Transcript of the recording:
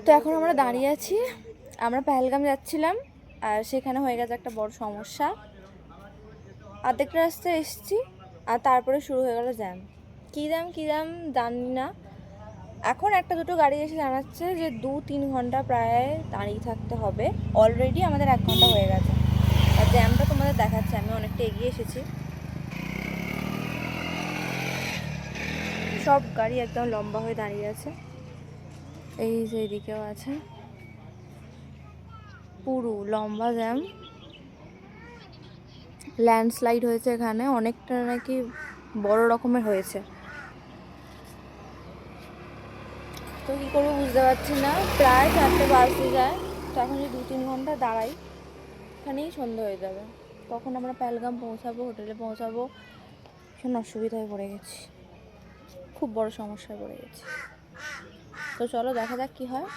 তো এখন আমরা দাঁড়িয়ে আছি, আমরা পেহেলগাম যাচ্ছিলাম আর সেখানে হয়ে গেছে একটা বড় সমস্যা। অর্ধেক রাস্তায় এসেছি আর তারপরে শুরু হয়ে গেল জ্যাম। কী জ্যাম জানি না। এখন একটা দুটো গাড়ি এসে জানাচ্ছে যে 2-3 ঘন্টা প্রায় দাঁড়িয়ে থাকতে হবে। অলরেডি আমাদের 1 ঘন্টা হয়ে গেছে আর জ্যামটা তোমাদের দেখাচ্ছে, আমি অনেকটা এগিয়ে এসেছি। সব গাড়ি একদম লম্বা হয়ে দাঁড়িয়ে আছে, এই যে এদিকেও আছে, পুরো লম্বা জ্যাম। ল্যান্ডস্লাইড হয়েছে এখানে, অনেকটা নাকি বড় রকমের হয়েছে। তো কী করবো বুঝতে পারছি না, প্রায় 4টে বাজতে যায়। তো এখন যদি 2-3 ঘন্টা দাঁড়াই, এখানেই সন্ধ্যা হয়ে যাবে। তখন আমরা পেহেলগাম পৌঁছাবো, হোটেলে পৌঁছাবো, ভীষণ অসুবিধায় পড়ে গেছি, খুব বড় সমস্যায় পড়ে গেছি। তো চলো দেখা যাক কী হয়।